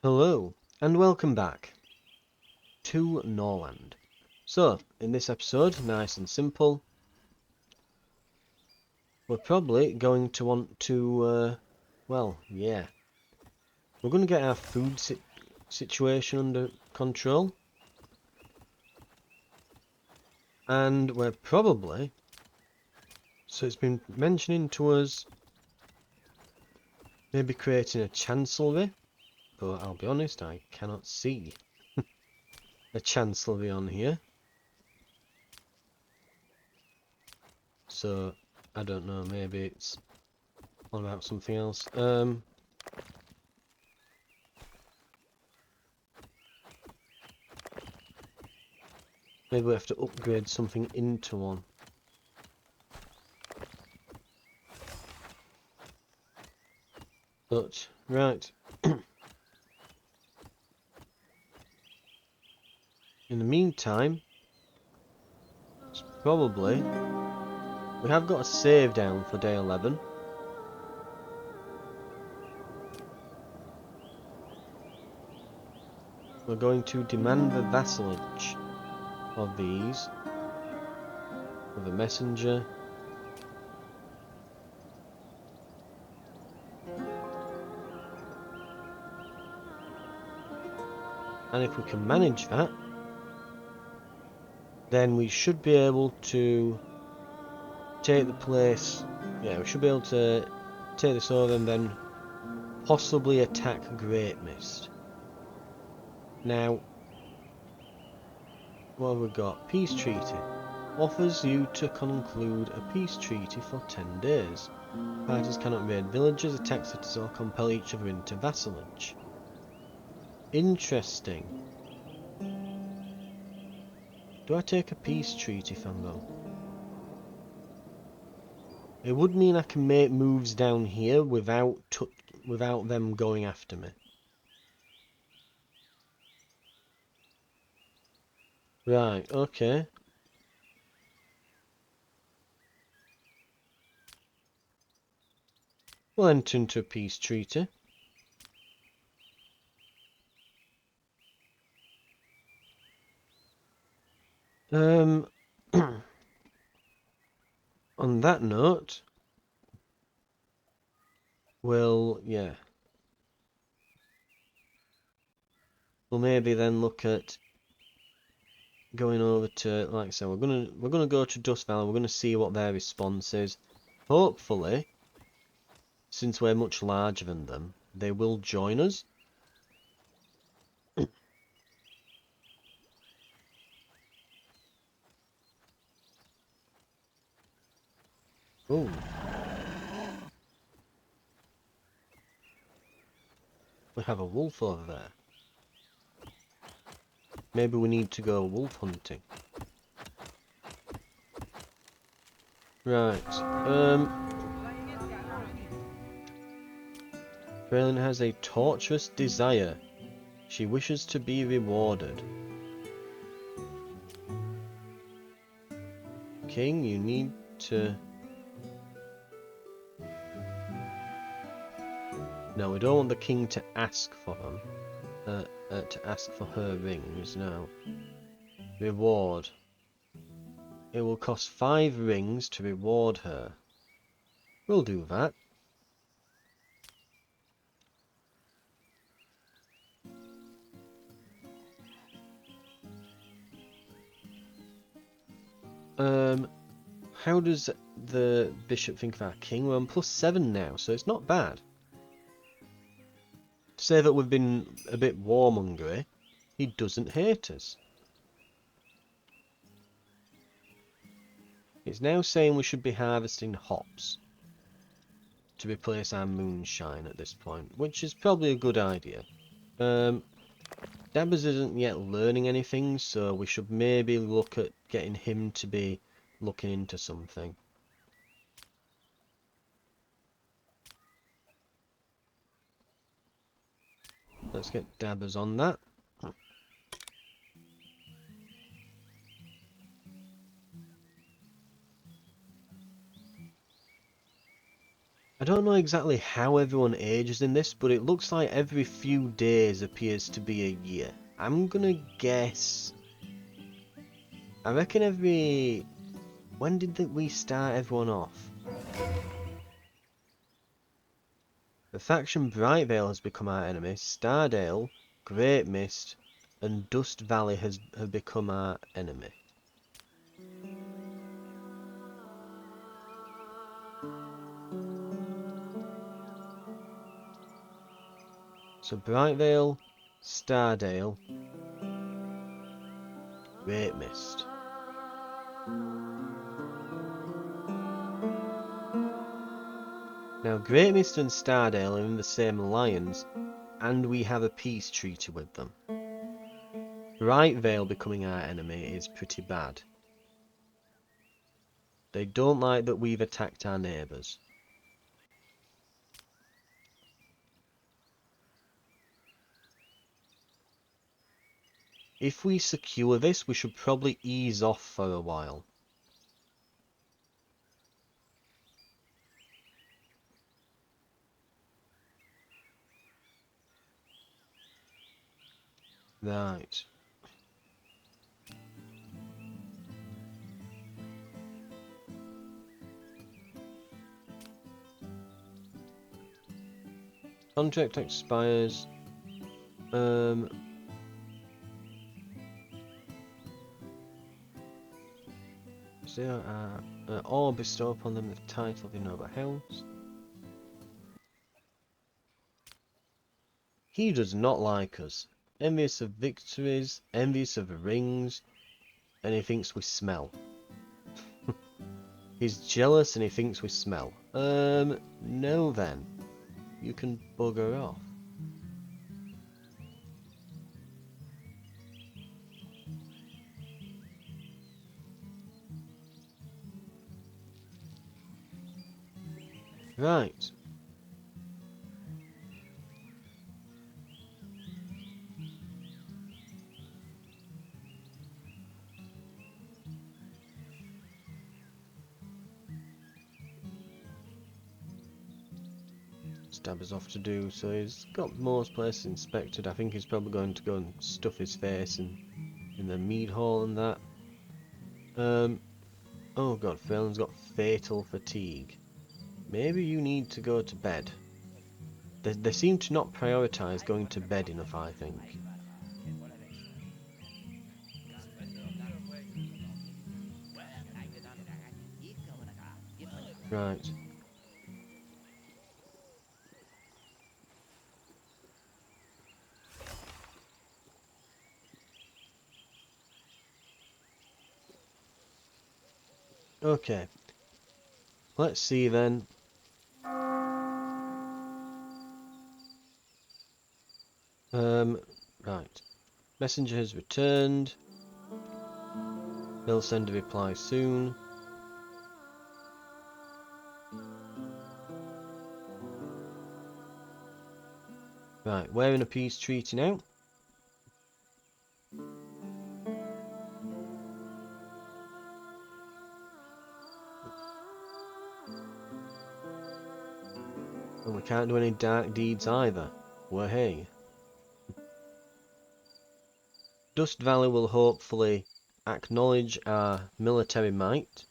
Hello, and welcome back to Norland. So, in this episode, nice and simple, we're probably going to want to, we're going to get our food situation under control. And we're probably, so it's been mentioning to us, maybe creating a chancellery, but I'll be honest, I cannot see a chancellery on here. So, I don't know, maybe it's all about something else. Maybe we have to upgrade something into one. But, right. In the meantime, it's probably... We have got a save down for day 11. We're going to demand the vassalage of these. With a messenger. And if we can manage that, then we should be able to take the place. Yeah, we should be able to take this over and then possibly attack Great Mist. Now, what have we got? Peace treaty. Offers you to conclude a peace treaty for 10 days. Parties cannot raid villages, attack cities, or compel each other into vassalage. Interesting. Do I take a peace treaty, Fango? It would mean I can make moves down here without them going after me. Right, okay. We'll enter into a peace treaty. On that note, we'll maybe then look at going over to, like I said, we're gonna go to Dust Valley. We're gonna see what their response is. Hopefully, since we're much larger than them, they will join us. Oh. We have a wolf over there. Maybe we need to go wolf hunting. Right. Braylon has a torturous desire. She wishes to be rewarded. King, you need to... No, we don't want the king to ask for them. To ask for her rings, no. Reward. It will cost 5 rings to reward her. We'll do that. How does the bishop think of our king? We're on +7 now, so it's not bad. To say that we've been a bit warmongery, he doesn't hate us. It's now saying we should be harvesting hops to replace our moonshine at this point, which is probably a good idea. Dabbers isn't yet learning anything, so we should maybe look at getting him to be looking into something. Let's get Dabbers on that. I don't know exactly how everyone ages in this, but it looks like every few days appears to be a year. I'm gonna guess... I reckon every... When did we start everyone off? The faction Brightvale has become our enemy. Stardale, Great Mist, and Dust Valley have become our enemy. So Brightvale, Stardale, Great Mist. Now Great Mist and Stardale are in the same alliance, and we have a peace treaty with them. Brightvale becoming our enemy is pretty bad. They don't like that we've attacked our neighbours. If we secure this, we should probably ease off for a while. Right. Contract expires. Or bestow upon them the title of the noble house. He does not like us. Envious of victories, envious of rings, and he thinks we smell. He's jealous and he thinks we smell. No then. You can bugger off. Right. Stabber's off to do, so he's got most places inspected. I think he's probably going to go and stuff his face in the mead hall and that. Oh god, Phelan's got fatal fatigue. Maybe you need to go to bed. They seem to not prioritise going to bed enough, I think. Right. Okay. Let's see then. Right. Messenger has returned. He'll send a reply soon. Right, we're in a peace treaty now. And we can't do any dark deeds either. Wahey. Dust Valley will hopefully acknowledge our military might.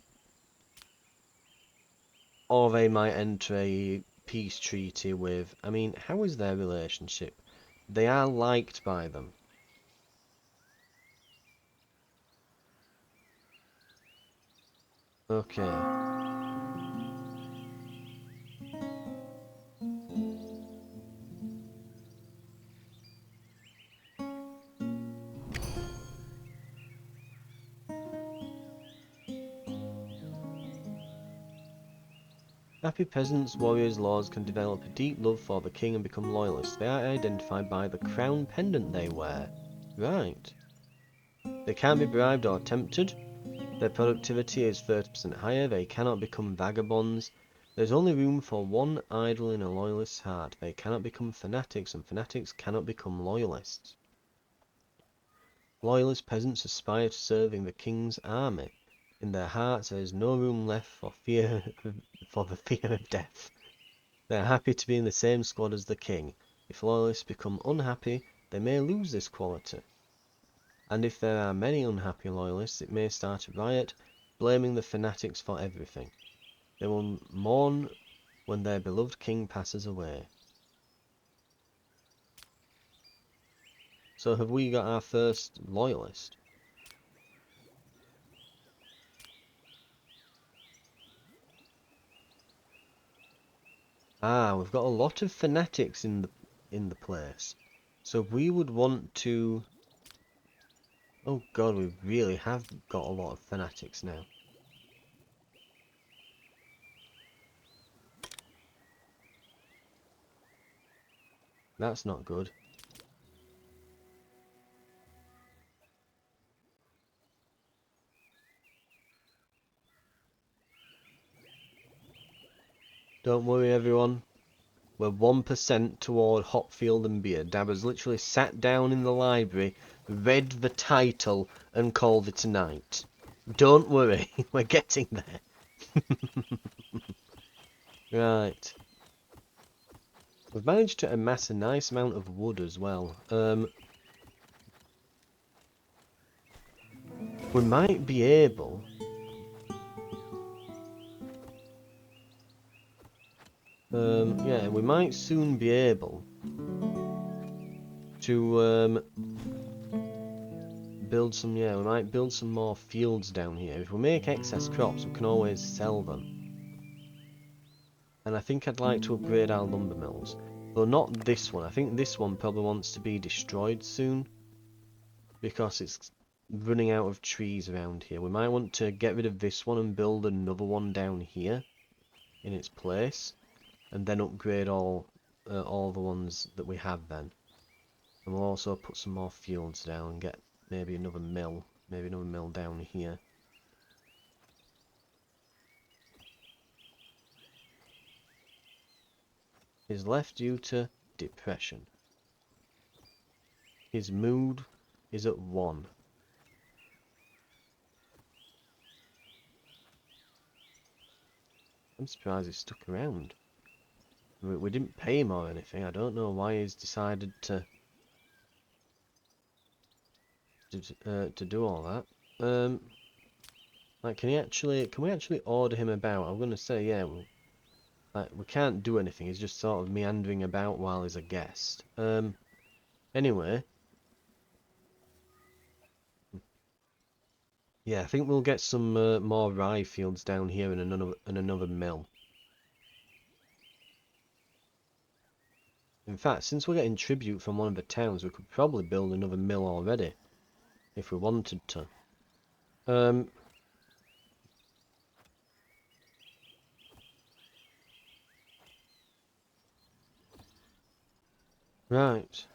Or they might enter a peace treaty with... I mean, how is their relationship? They are liked by them. Okay. Happy peasants, warriors, lords can develop a deep love for the king and become loyalists. They are identified by the crown pendant they wear. Right. They can't be bribed or tempted. Their productivity is 30% higher. They cannot become vagabonds. There's only room for one idol in a loyalist's heart. They cannot become fanatics, and fanatics cannot become loyalists. Loyalist peasants aspire to serving the king's army. In their hearts there is no room left for fear for the fear of death. They are happy to be in the same squad as the king. If loyalists become unhappy, they may lose this quality. And if there are many unhappy loyalists, it may start a riot, blaming the fanatics for everything. They will mourn when their beloved king passes away. So have we got our first loyalist? Ah, we've got a lot of fanatics in the place. So we would want to... Oh god, we really have got a lot of fanatics now. That's not good. Don't worry everyone. We're 1% toward Hopfield and beer. Dabber's literally sat down in the library, read the title, and called it a night. Don't worry, we're getting there. Right. We've managed to amass a nice amount of wood as well. We might be able... yeah, we might soon be able to build some, yeah, we might build some more fields down here. If we make excess crops, we can always sell them. And I think I'd like to upgrade our lumber mills. Though not this one. I think this one probably wants to be destroyed soon, because it's running out of trees around here. We might want to get rid of this one and build another one down here in its place, and then upgrade all the ones that we have then. And we'll also put some more fields down and get maybe another mill down here. Is left due to depression. His mood is at 1. I'm surprised he stuck around. We didn't pay him or anything. I don't know why he's decided to do all that. Like, can we actually order him about? I'm gonna say, yeah, like, we can't do anything. He's just sort of meandering about while he's a guest. Anyway, yeah, I think we'll get some more rye fields down here and another mill. In fact, since we're getting tribute from one of the towns, we could probably build another mill already, if we wanted to. Right.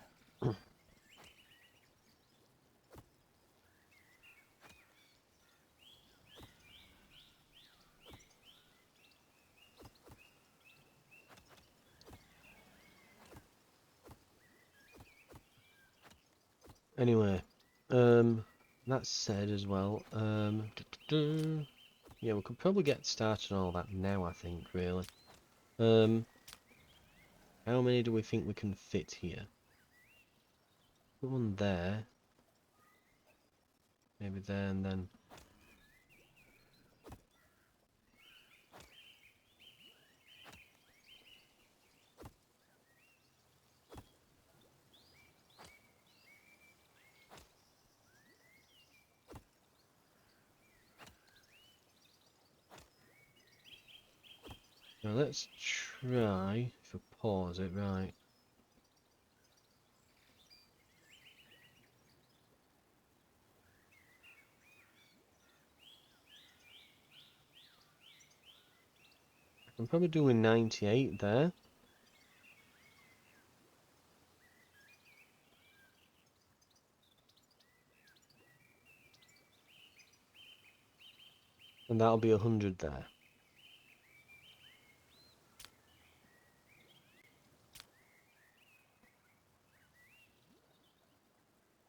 Anyway, that said as well, yeah, we could probably get started on all that now, I think, really. How many do we think we can fit here? Put one there. Maybe there and then. Now let's try, if I pause it, right. I'm probably doing 98 there. And that'll be 100 there.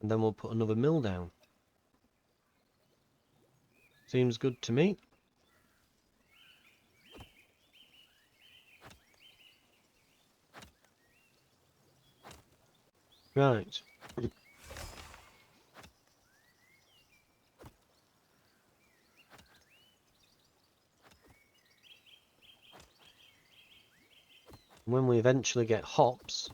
And then we'll put another mill down. Seems good to me. Right. When we eventually get hops,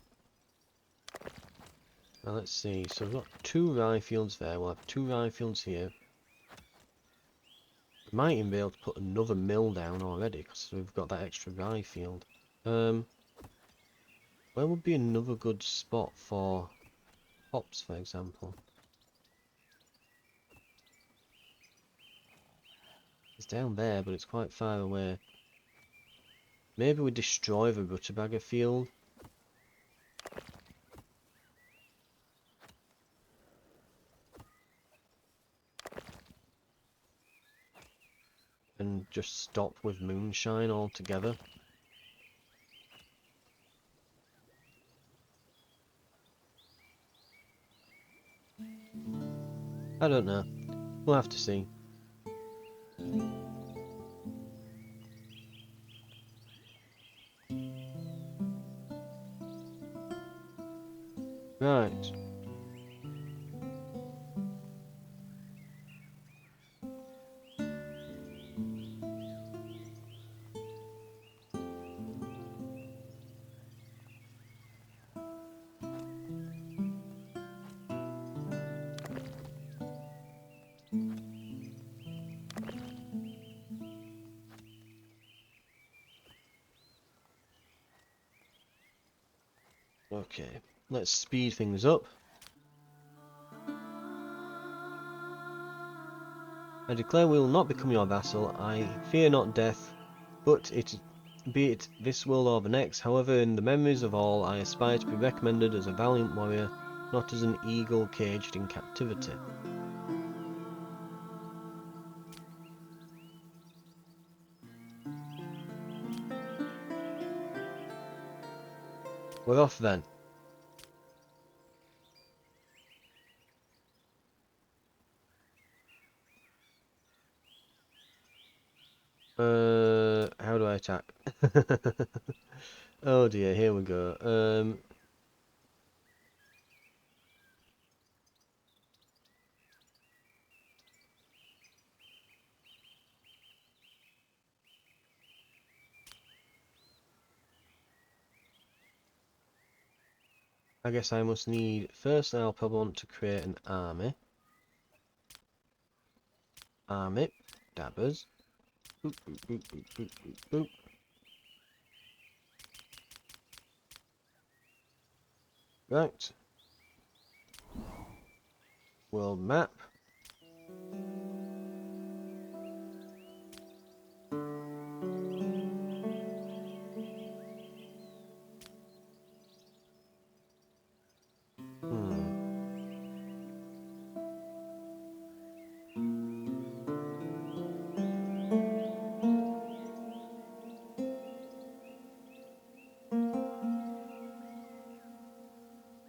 now let's see, so we've got 2 rye fields there, we'll have 2 rye fields here. We might even be able to put another mill down already, because we've got that extra rye field. Where would be another good spot for hops, for example? It's down there, but it's quite far away. Maybe we destroy the rutabaga field. And just stop with moonshine altogether. I don't know. We'll have to see. Right. Okay. Let's speed things up. I declare we will not become your vassal. I fear not death, but be it this world or the next. However, in the memories of all, I aspire to be recommended as a valiant warrior, not as an eagle caged in captivity. We're off then. How do I attack? Oh dear, here we go. I guess I must need, first I'll probably want to create an army. Army, dabbers. Boop, boop, boop, boop, boop, boop, boop. Right. World map.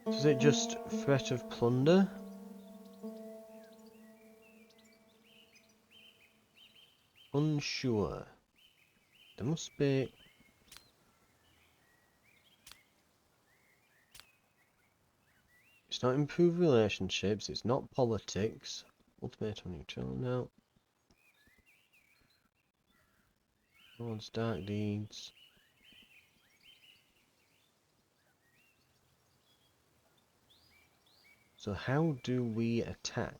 Is it just threat of plunder? Unsure. There must be... It's not improve relationships, it's not politics. Ultimatum neutral, no. Lord's dark deeds. So how do we attack?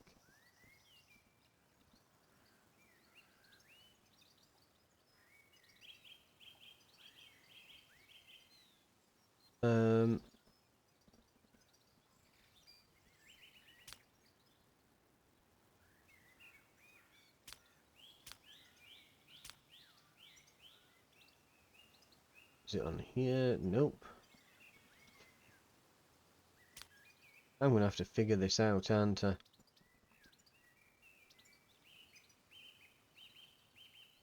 Is it on here? Nope. I'm gonna have to figure this out, aren't I?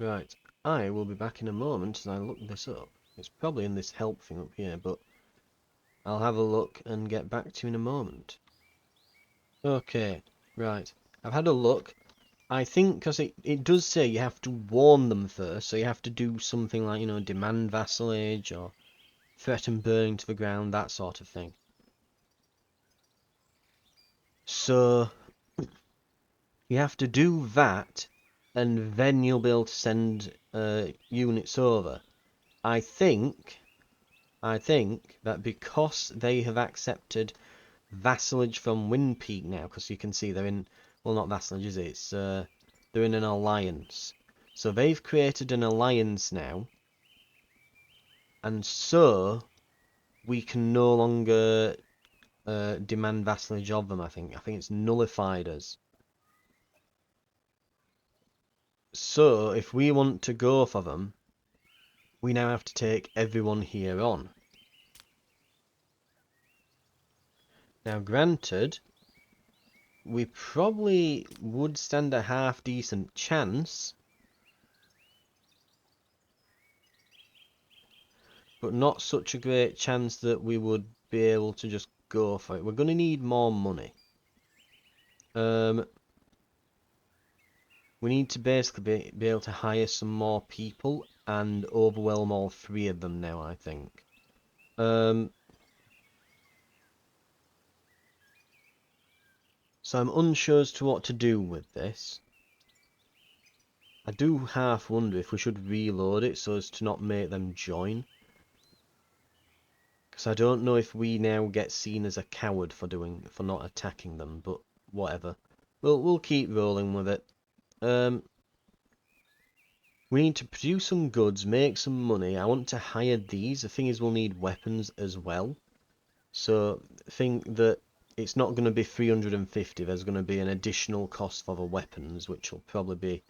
Right. I will be back in a moment as I look this up. It's probably in this help thing up here, but I'll have a look and get back to you in a moment. Okay, right. I've had a look. I think, because it does say you have to warn them first, so you have to do something like, you know, demand vassalage or threaten burning to the ground, that sort of thing. So you have to do that, and then you'll be able to send units over. I think that because they have accepted vassalage from Wind Peak now, because you can see they're in, well, not vassalage, is it? It's they're in an alliance. So they've created an alliance now, and so we can no longer demand vassalage of them. I think it's nullified us. So if we want to go for them, we now have to take everyone here on. Now, granted, we probably would stand a half decent chance, but not such a great chance that we would be able to just go for it. We're going to need more money. We need to basically be able to hire some more people and overwhelm all three of them now, I think. So I'm unsure as to what to do with this. I do half wonder if we should reload it so as to not make them join. Because I don't know if we now get seen as a coward for not attacking them, but whatever. We'll keep rolling with it. We need to produce some goods, make some money. I want to hire these. The thing is, we'll need weapons as well. So think that it's not going to be 350. There's going to be an additional cost for the weapons, which will probably be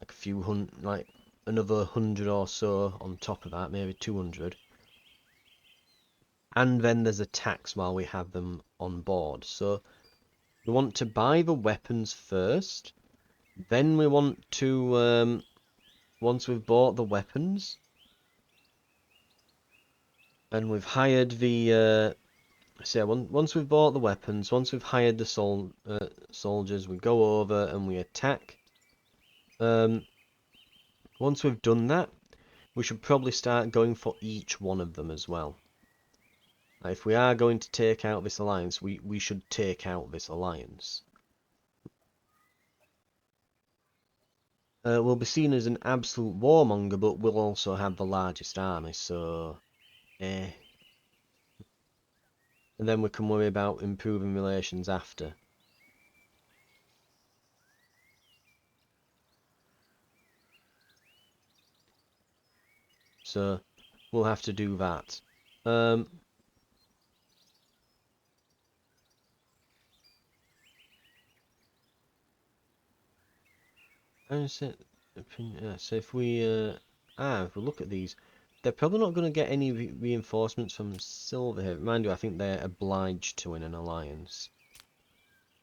like a few hundred, like another 100 or so on top of that, maybe 200. And then there's a tax while we have them on board. So we want to buy the weapons first. Then we want to, once we've bought the weapons and we've hired the, once we've bought the weapons, once we've hired the soldiers, we go over and we attack. Once we've done that, we should probably start going for each one of them as well. Now, if we are going to take out this alliance, we should take out this alliance. We'll be seen as an absolute warmonger, but we'll also have the largest army, so... And then we can worry about improving relations after. So, we'll have to do that. So if we look at these, they're probably not going to get any reinforcements from Silver here. Mind you, I think they're obliged to in an alliance,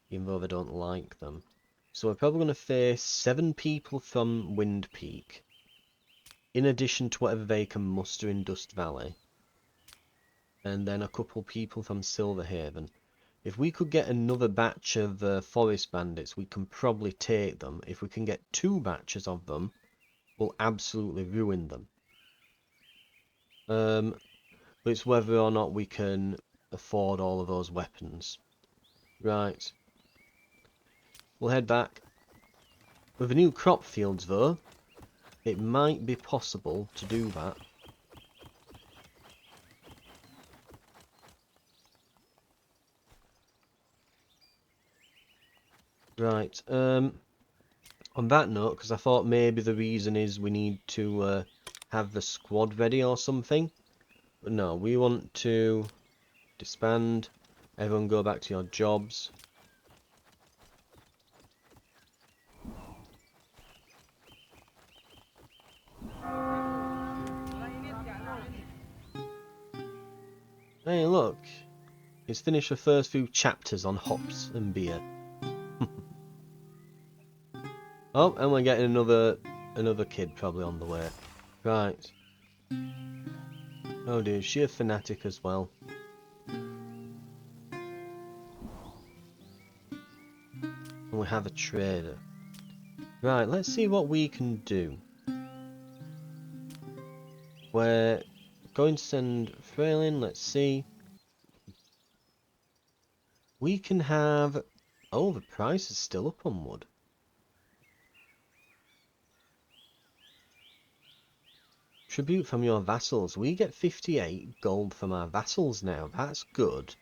even though they don't like them. So we're probably going to face 7 people from Wind Peak, in addition to whatever they can muster in Dust Valley, and then a couple people from Silverhaven. If we could get another batch of forest bandits, we can probably take them. If we can get 2 batches of them, we'll absolutely ruin them. But it's whether or not we can afford all of those weapons. Right. We'll head back. With the new crop fields, though, it might be possible to do that. Right. On that note, because I thought maybe the reason is we need to have the squad ready or something. But no, we want to disband. Everyone go back to your jobs. Hey, look. He's finished the first few chapters on hops and beer. Oh, and we're getting another kid probably on the way. Right. Oh dear, is she a fanatic as well? And we have a trader. Right, let's see what we can do. We're going to send Frail in, let's see. We can have Oh, the price is still up on wood. Tribute from your vassals. We get 58 gold from our vassals now. That's good.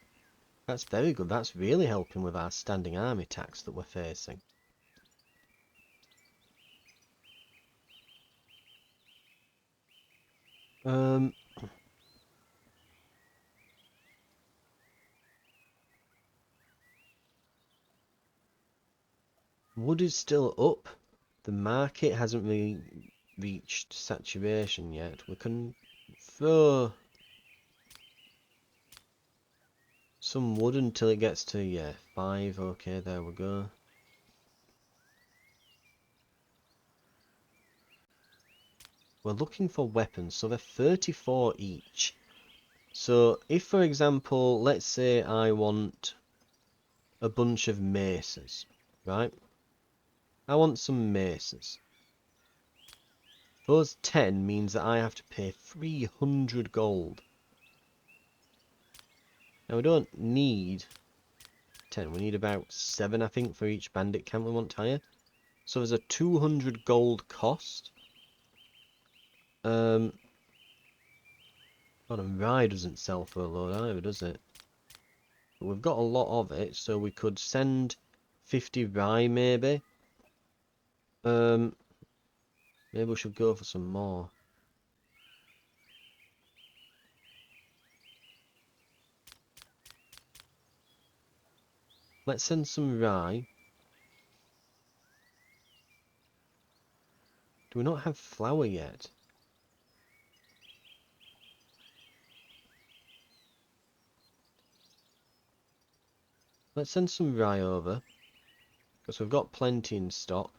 That's very good. That's really helping with our standing army tax that we're facing. Wood is still up. The market hasn't really reached saturation yet. We can throw some wood until it gets to, yeah, 5. Okay, there we go. We're looking for weapons, so they're 34 each. So if, for example, let's say I want a bunch of maces, right? I want some maces. Those 10 means that I have to pay 300 gold. Now we don't need 10, we need about 7 I think for each bandit camp we want to hire. So there's a 200 gold cost. God, and rye doesn't sell for a load either, does it? But we've got a lot of it, so we could send 50 rye maybe. Maybe we should go for some more. Let's send some rye. Do we not have flour yet? Let's send some rye over, because we've got plenty in stock.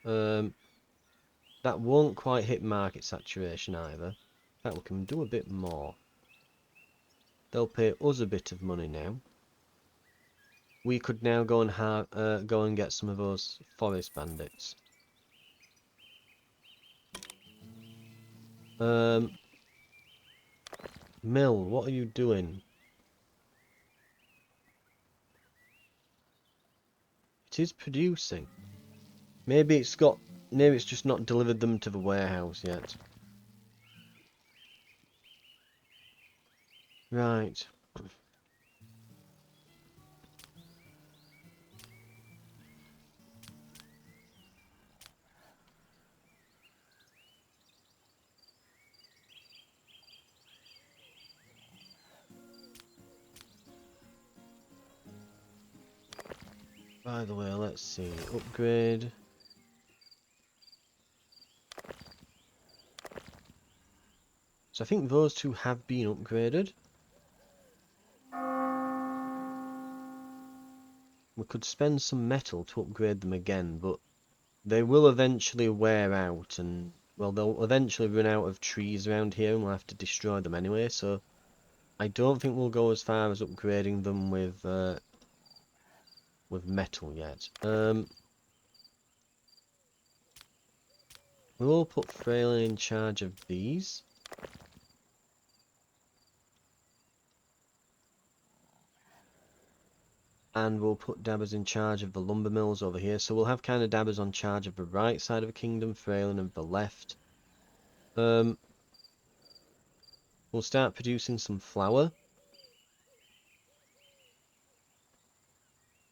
That won't quite hit market saturation either. In fact, we can do a bit more. They'll pay us a bit of money now. We could now go and get some of those forest bandits. Mill, what are you doing? It is producing. Maybe it's just not delivered them to the warehouse yet. Right. By the way, let's see. Upgrade. So I think those two have been upgraded. We could spend some metal to upgrade them again, but they will eventually wear out and, well, they'll eventually run out of trees around here and we'll have to destroy them anyway, so I don't think we'll go as far as upgrading them with metal yet. We will put Fraylin in charge of these. And we'll put Dabbers in charge of the lumber mills over here. So we'll have kind of Dabbers on charge of the right side of the kingdom, Fraylin of the left. We'll start producing some flour.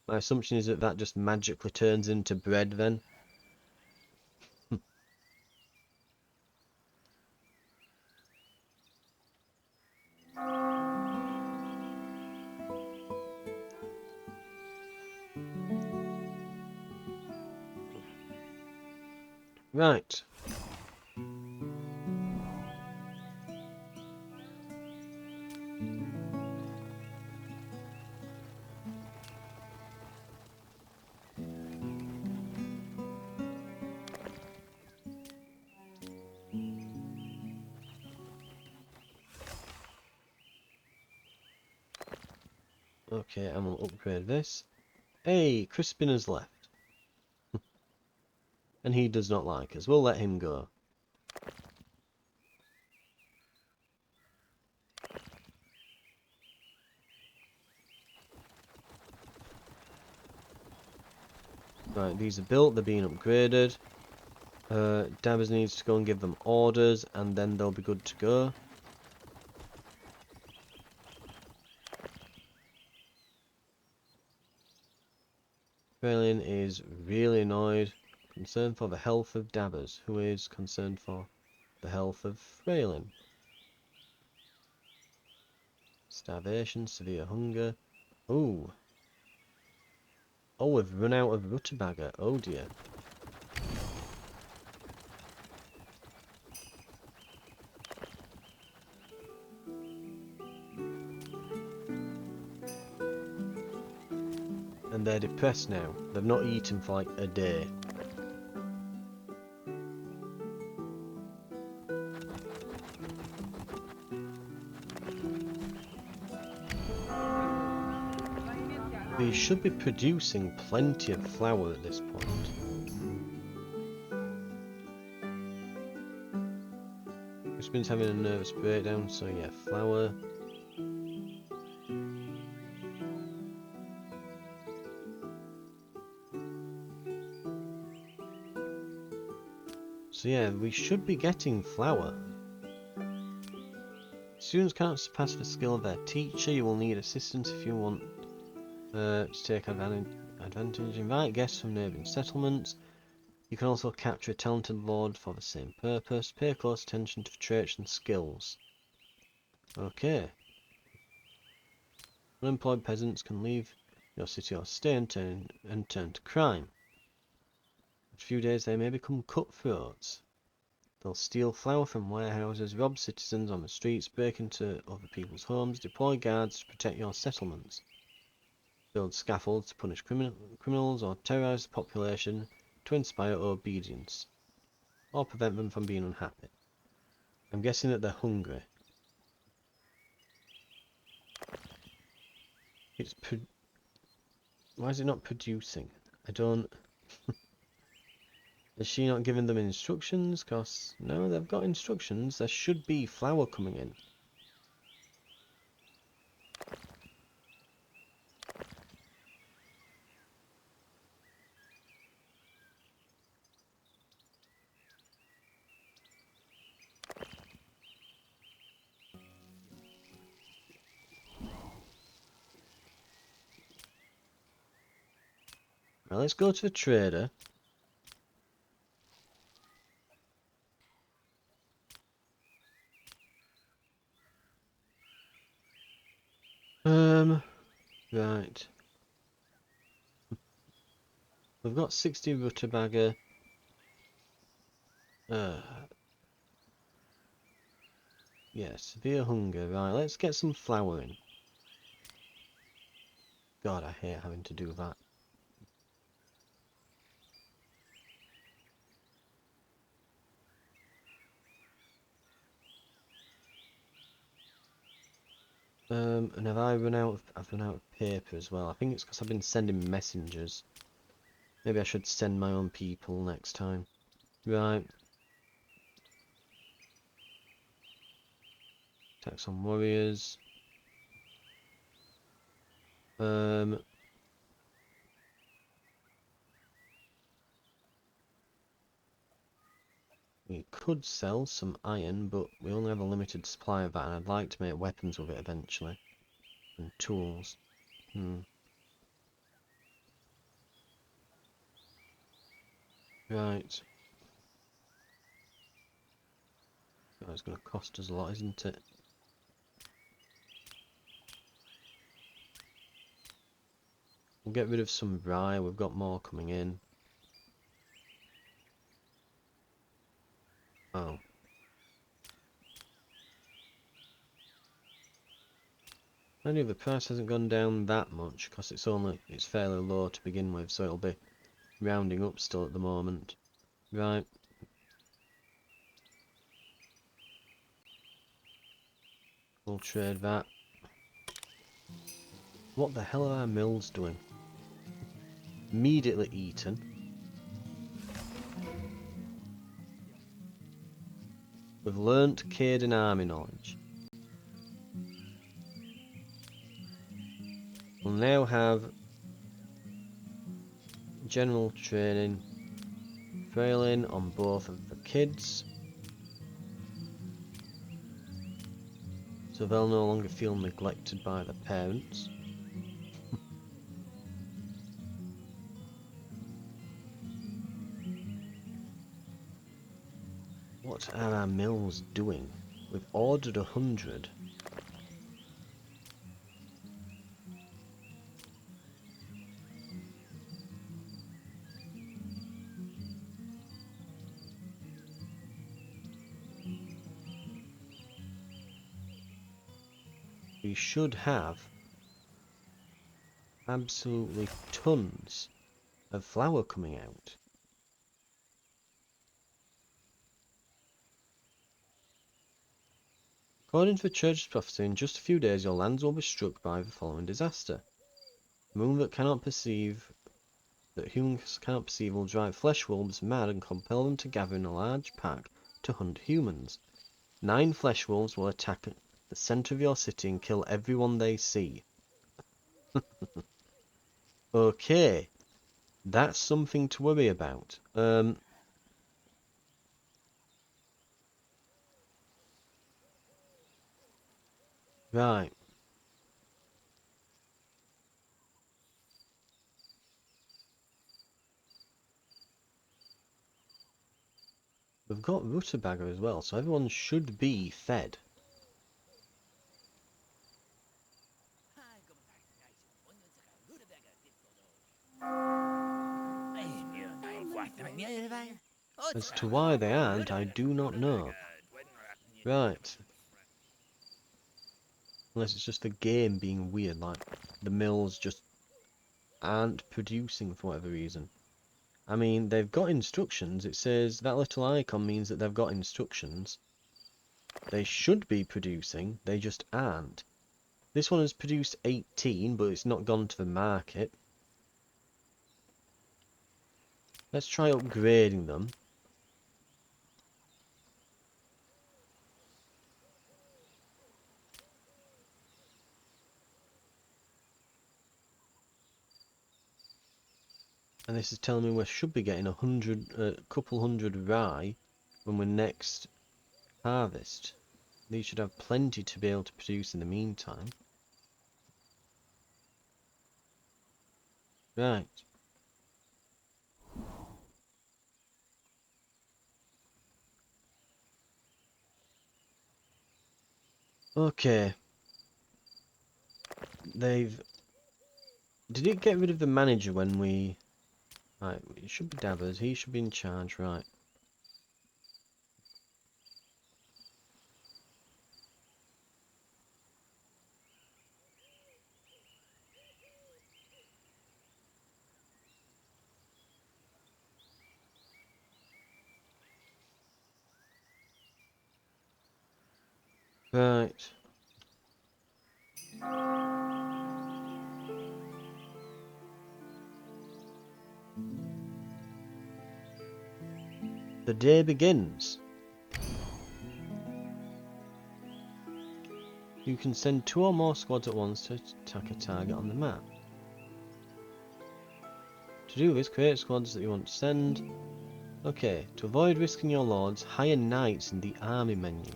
My assumption is that that just magically turns into bread then. Right. Okay, and we'll upgrade this. Hey, Crispin has left. And he does not like us. We'll let him go. Right, these are built, they're being upgraded. Dabbers needs to go and give them orders, and then they'll be good to go. Frelin is really annoyed. Concerned for the health of Dabbers. Who is concerned for the health of Frelin? Starvation, severe hunger. Ooh. Oh, we've run out of rutabaga. Oh dear. And they're depressed now. They've not eaten for like a day. They should be producing plenty of flour at this point. Crispin's having a nervous breakdown, so yeah, flour. So yeah, we should be getting flour. Students cannot surpass the skill of their teacher. You will need assistance if you want to take advantage. Invite guests from neighbouring settlements. You can also capture a talented lord for the same purpose. Pay close attention to traits and skills. Okay. Unemployed peasants can leave your city or stay and turn to crime. In a few days they may become cutthroats. They'll steal flour from warehouses, rob citizens on the streets, break into other people's homes, deploy guards to protect your settlements. Build scaffolds to punish criminals or terrorize the population to inspire obedience. Or prevent them from being unhappy. I'm guessing that they're hungry. Why is it not producing? I don't... Is she not giving them instructions? Cause no, they've got instructions. There should be flour coming in. Now let's go to the trader. Right. We've got 60 rutabaga. Yeah, severe hunger. Right, let's get some flour in. God, I hate having to do that. And have I run out of... I've run out of paper as well. I think it's because I've been sending messengers. Maybe I should send my own people next time. Right. Tax on warriors. We could sell some iron, but we only have a limited supply of that, and I'd like to make weapons with it eventually. And tools. Right. Oh, it's going to cost us a lot, isn't it? We'll get rid of some rye, we've got more coming in. Oh. Only the price hasn't gone down that much, because it's fairly low to begin with, so it'll be rounding up still at the moment. Right. We'll trade that. What the hell are our mills doing? Immediately eaten. We've learnt Caden army knowledge. We'll now have General training. Trailing on both of the kids. So they'll no longer feel neglected by their parents. What are our mills doing? We've ordered 100. We should have absolutely tons of flour coming out. According to the church's prophecy, in just a few days your lands will be struck by the following disaster. The moon that humans cannot perceive will drive flesh wolves mad and compel them to gather in a large pack to hunt humans. 9 flesh wolves will attack the center of your city and kill everyone they see. Okay, that's something to worry about. Right. We've got rutabaga as well, so everyone should be fed. As to why they aren't, I do not know. Right. Unless it's just the game being weird, like the mills just aren't producing for whatever reason. I mean, they've got instructions. It says that little icon means that they've got instructions. They should be producing, they just aren't. This one has produced 18, but it's not gone to the market. Let's try upgrading them. And this is telling me we should be getting a couple hundred rye when we next harvest. These should have plenty to be able to produce in the meantime. Right. Okay. Did it get rid of the manager when we... Right, it should be Davers. He should be in charge, right. Right. The day begins. You can send 2 or more squads at once to attack a target on the map. To do this, create squads that you want to send. Okay, to avoid risking your lords, hire knights in the army menu.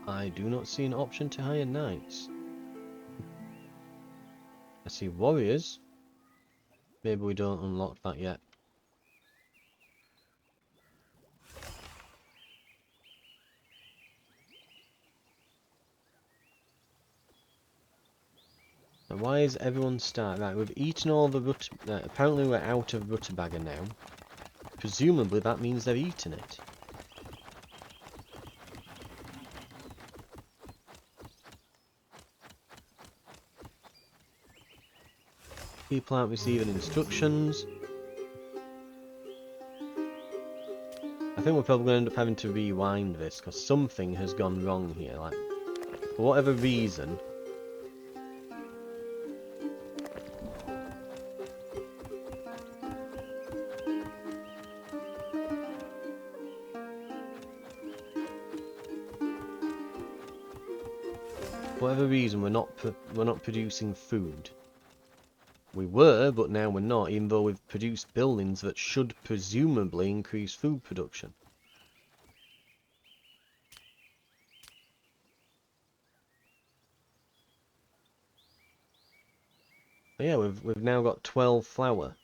I do not see an option to hire knights. I see warriors. Maybe we don't unlock that yet. Now why is everyone start? Right, we've eaten all the apparently we're out of rutabaga now. Presumably that means they've eaten it. People aren't receiving instructions. I think we're probably going to end up having to rewind this because something has gone wrong here. Like, for whatever reason. For whatever reason, we're not producing food. We were, but now we're not, even though we've produced buildings that should presumably increase food production. But yeah, we've now got 12 flour.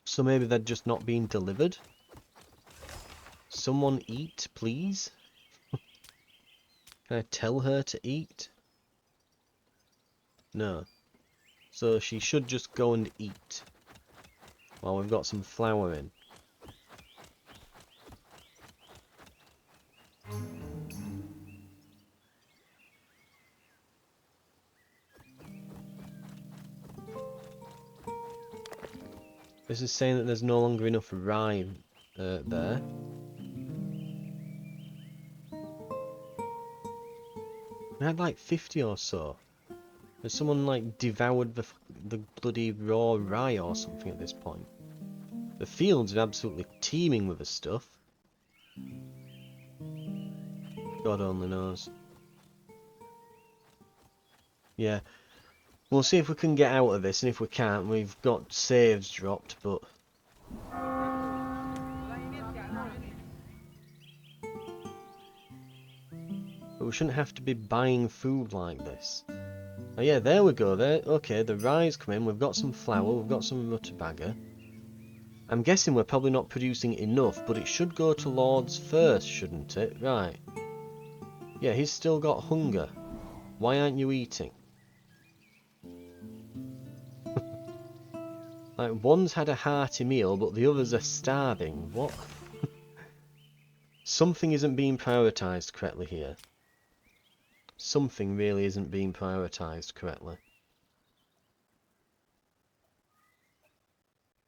So maybe they're just not being delivered? Someone eat, please? Can I tell her to eat? No. So she should just go and eat. While we've got some flour in. This is saying that there's no longer enough rye there. I had like 50 or so. Has someone like devoured the bloody raw rye or something at this point? The fields are absolutely teeming with the stuff. God only knows. Yeah. We'll see if we can get out of this, and if we can't, we've got saves dropped, but... But we shouldn't have to be buying food like this. Oh yeah, there we go. There. Okay, the rye's come in. We've got some flour. We've got some rutabaga. I'm guessing we're probably not producing enough, but it should go to Lord's first, shouldn't it? Right. Yeah, he's still got hunger. Why aren't you eating? Like, one's had a hearty meal, but the others are starving. What? Something isn't being prioritised correctly here. Something really isn't being prioritised correctly.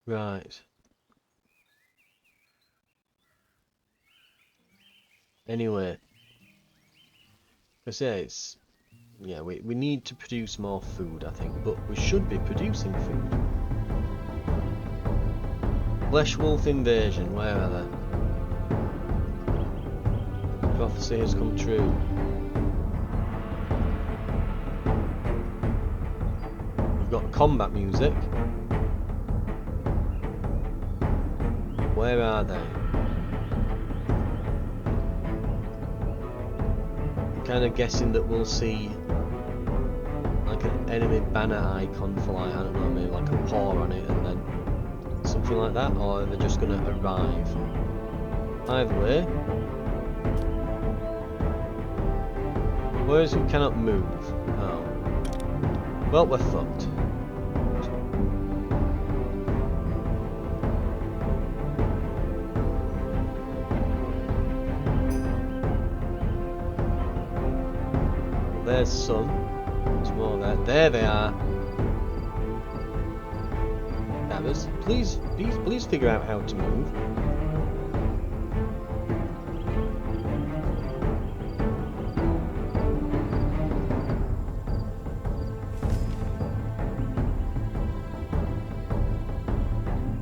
Right. Anyway. I say it's... Yeah, we need to produce more food, I think. But we should be producing food. Flesh wolf invasion, where are they? Prophecy has come true. We've got combat music. Where are they? I'm kind of guessing that we'll see like an enemy banner icon for like, I don't know, maybe like a paw on it and then something like that, or they're just going to arrive. Either way. Whereas we cannot move. Oh. Well, we're fucked. There's some. There's more there. There they are. Dabbers, please figure out how to move.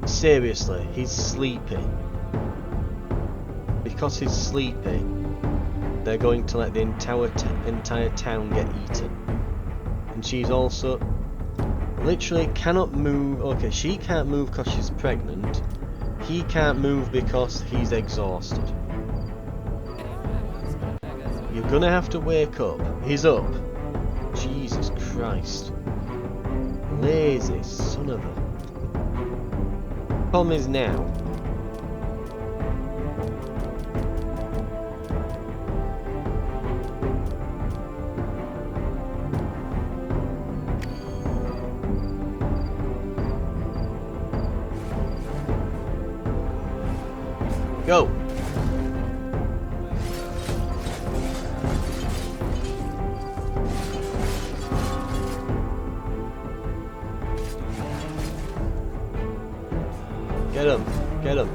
Seriously, he's sleepy. Because he's sleepy, they're going to let the entire town get eaten. And she's also literally cannot move. Okay, she can't move because she's pregnant. He can't move because he's exhausted. You're gonna have to wake up. He's up. Jesus Christ. Lazy son of a... Problem is now. Go! Get him! Get him!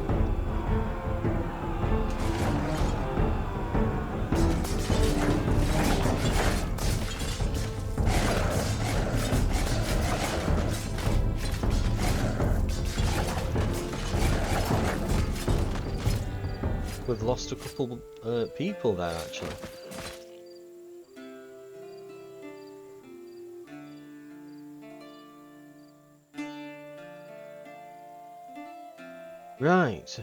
We've lost a couple people there, actually. Right.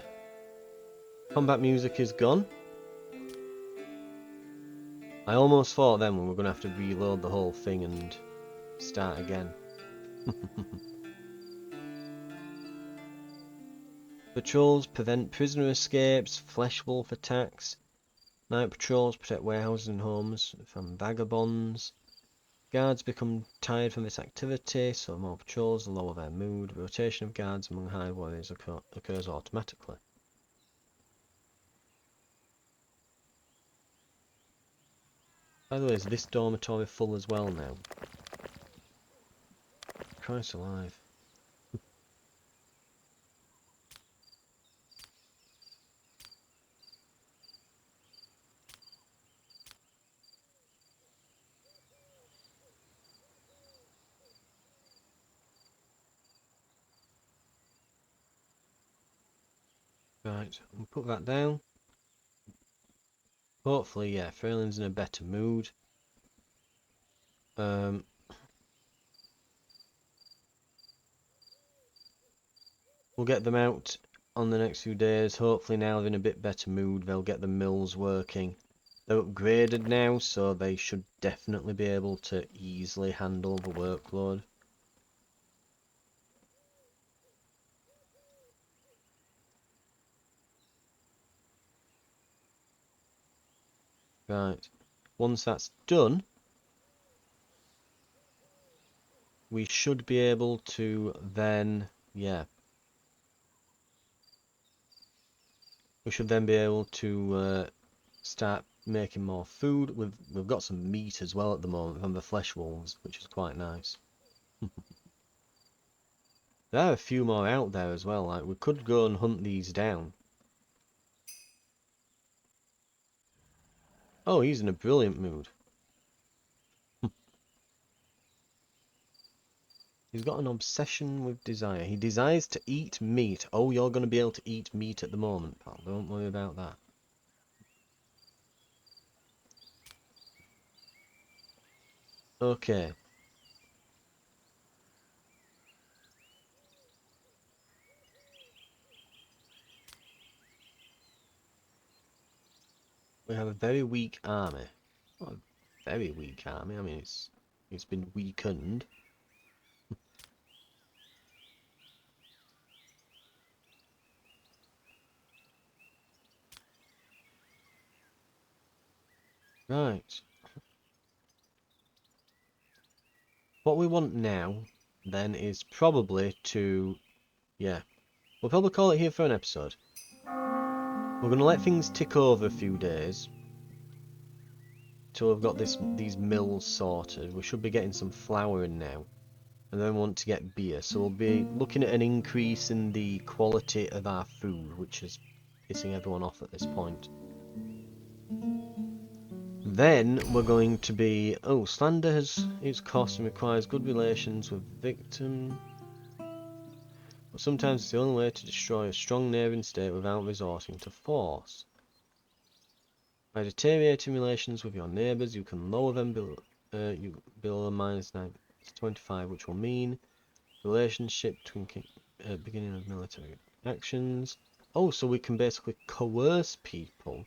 Combat music is gone. I almost thought then we were going to have to reload the whole thing and start again. Patrols prevent prisoner escapes, flesh wolf attacks. Night patrols protect warehouses and homes from vagabonds. Guards become tired from this activity, so more patrols lower their mood. Rotation of guards among high warriors occurs automatically. By the way, is this dormitory full as well now? Christ alive. Right, we'll put that down. Hopefully, yeah, Freylin's in a better mood. We'll get them out on the next few days. Hopefully now they're in a bit better mood. They'll get the mills working. They're upgraded now, so they should definitely be able to easily handle the workload. Right. Once that's done, we should be able to then, yeah. We should then be able to start making more food. We've got some meat as well at the moment from the flesh wolves, which is quite nice. There are a few more out there as well. Like we could go and hunt these down. Oh, he's in a brilliant mood. He's got an obsession with desire. He desires to eat meat. Oh, you're going to be able to eat meat at the moment, pal. Don't worry about that. Okay. We have a very weak army. Not a very weak army. I mean, it's been weakened. Right. What we want now, then, is probably to... Yeah. We'll probably call it here for an episode. We're going to let things tick over a few days. Till we've got these mills sorted. We should be getting some flour in now. And then we want to get beer. So we'll be looking at an increase in the quality of our food, which is pissing everyone off at this point. Then we're going to be... Oh, slander has its cost and requires good relations with victim. But sometimes it's the only way to destroy a strong neighbouring state without resorting to force. By deteriorating relations with your neighbours, you can lower them below -25, which will mean the relationship between beginning of military actions. Oh, so we can basically coerce people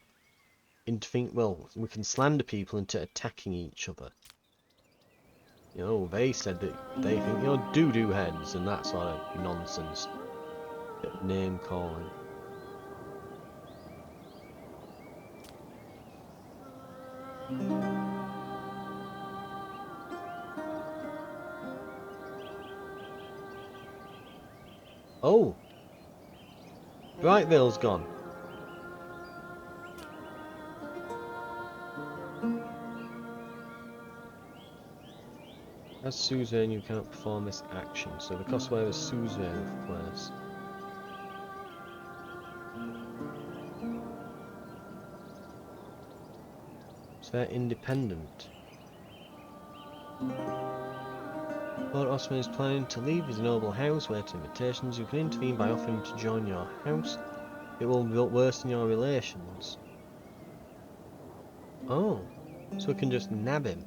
into well, we can slander people into attacking each other. You know, they said that they think you're doo-doo heads and that sort of nonsense. Bit of name calling. Oh! Brightvale's gone. As suzerain, you cannot perform this action, so the cost where is suzerain of place. So they're independent. Lord Osman is planning to leave his noble house, waiting invitations. You can intervene by offering to join your house. It will worsen your relations. Oh, so we can just nab him,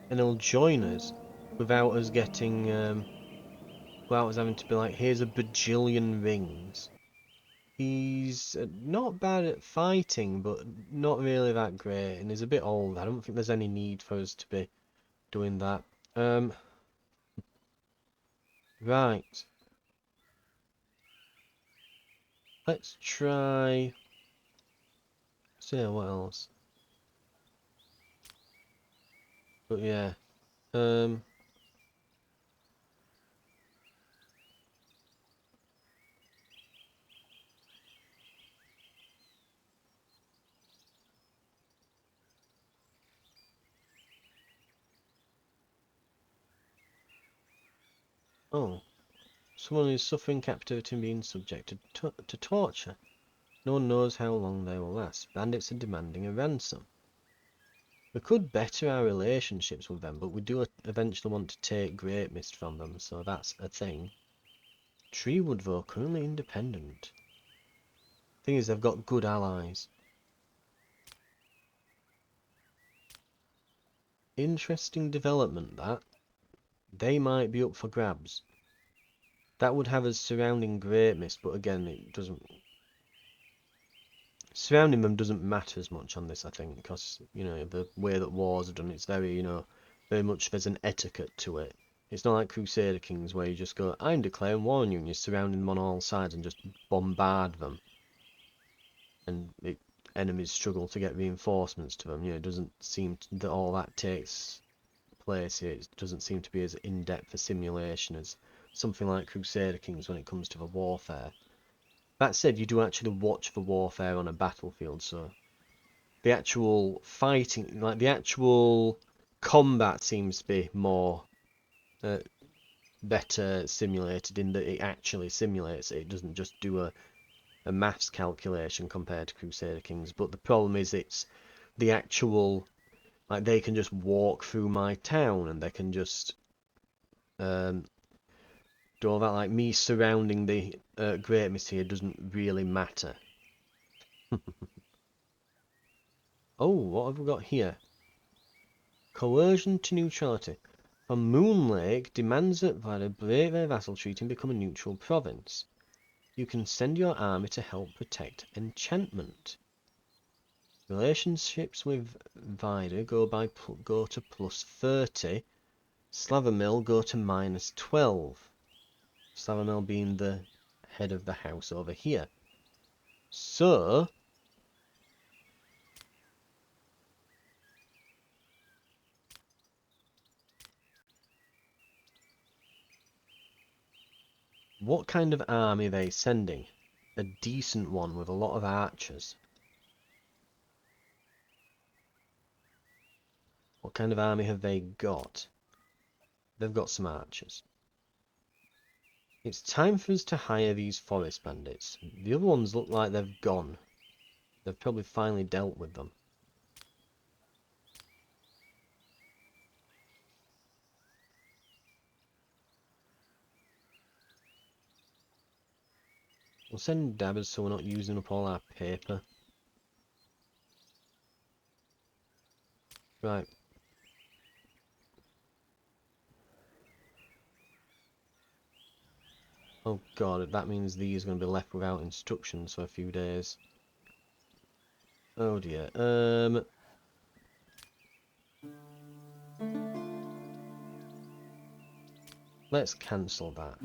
and he'll join us without us getting, without us having to be like, here's a bajillion rings. He's not bad at fighting, but not really that great, and he's a bit old. I don't think there's any need for us to be doing that. Right. Let's try... See, what else? But yeah. Oh. Someone is suffering captivity and being subjected to torture. No one knows how long they will last. Bandits are demanding a ransom. We could better our relationships with them, but we do eventually want to take Great Mist from them, so that's a thing. Treewood, though, currently independent. Thing is, they've got good allies. Interesting development, that. They might be up for grabs. That would have us surrounding Great Mist, but again, it doesn't... Surrounding them doesn't matter as much on this, I think, because, you know, the way that wars are done, it's very, you know, very much there's an etiquette to it. It's not like Crusader Kings where you just go, I'm declaring war on you, and you're surrounding them on all sides and just bombard them. And enemies struggle to get reinforcements to them. You know, it doesn't seem that all that takes place here. It doesn't seem to be as in-depth a simulation as something like Crusader Kings when it comes to the warfare. That said, you do actually watch the warfare on a battlefield, so the actual fighting, like the actual combat seems to be more better simulated in that it actually simulates it. It doesn't just do a maths calculation compared to Crusader Kings. But the problem is it's the actual, like they can just walk through my town and they can just do all that. Like me surrounding the Great Mist here doesn't really matter. Oh, what have we got here? Coercion to neutrality. A Moon Lake demands that Vada break their vassal treaty and become a neutral province. You can send your army to help protect enchantment. Relationships with Vida go to plus 30. Slavomil go to minus 12. Slavomil being the head of the house over here. So, what kind of army are they sending? A decent one with a lot of archers. What kind of army have they got? They've got some archers. It's time for us to hire these forest bandits. The other ones look like they've gone. They've probably finally dealt with them. We'll send dabbers so we're not using up all our paper. Right. Oh god, that means these are going to be left without instructions for a few days. Oh dear. Let's cancel that.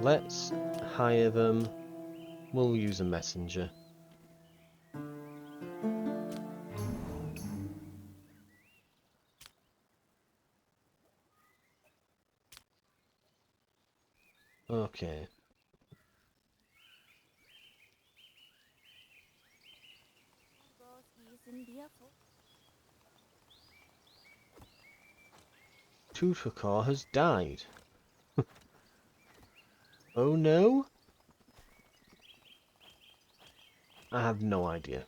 Let's hire them. We'll use a messenger. Okay. Tutukor has died. Oh no? I have no idea.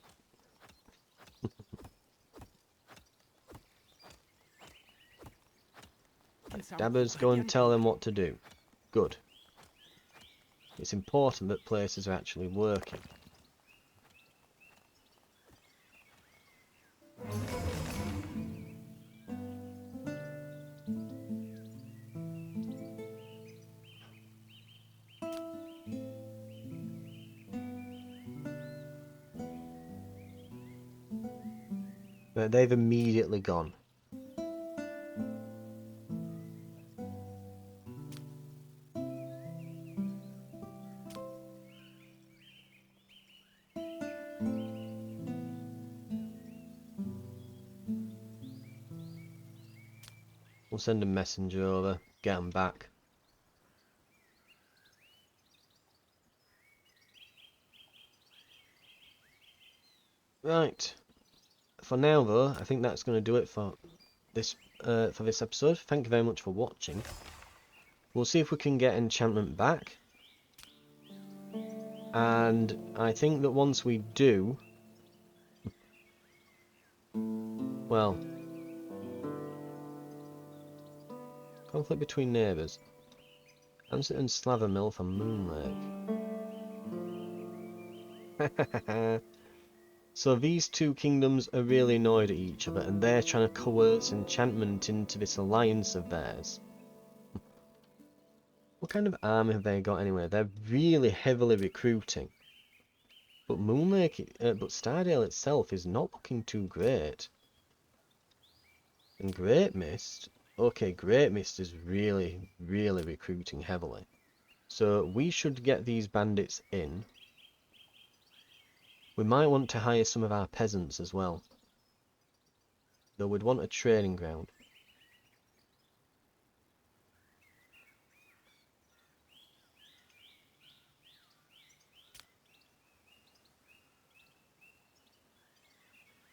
Dabbers, go and tell them what to do. Good. It's important that places are actually working. They've immediately gone. We'll send a messenger over, get them back. Right. For now, though, I think that's going to do it for this episode. Thank you very much for watching. We'll see if we can get enchantment back. And I think that once we do, well, conflict between neighbours. Amsit and Slavermill for Moonlake. So these two kingdoms are really annoyed at each other, and they're trying to coerce enchantment into this alliance of theirs. What kind of army have they got anyway? They're really heavily recruiting. But but Stardale itself is not looking too great. And Great Mist, okay, Great Mist is really, really recruiting heavily. So we should get these bandits in. We might want to hire some of our peasants as well. Though we'd want a training ground.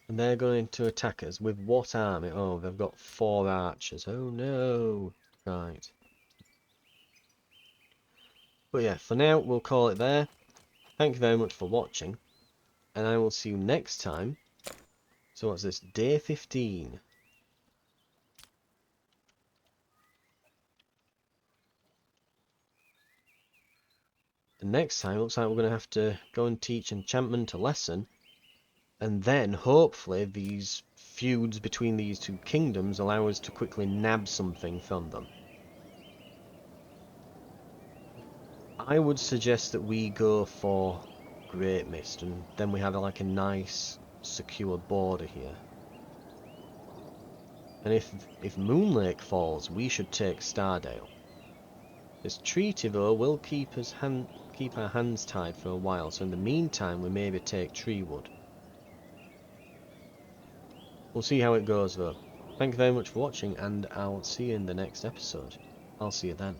And they're going to attack us with what army? Oh, they've got 4 archers. Oh no. Right. But yeah, for now, we'll call it there. Thank you very much for watching. And I will see you next time. So what's this? Day 15. The next time, looks like we're going to have to go and teach enchantment a lesson. And then, hopefully, these feuds between these two kingdoms allow us to quickly nab something from them. I would suggest that we go for Great Mist, and then we have like a nice, secure border here. And if Moonlake falls, we should take Stardale. This treaty, though, will keep our hands tied for a while, so in the meantime we maybe take Treewood. We'll see how it goes, though. Thank you very much for watching, and I'll see you in the next episode. I'll see you then.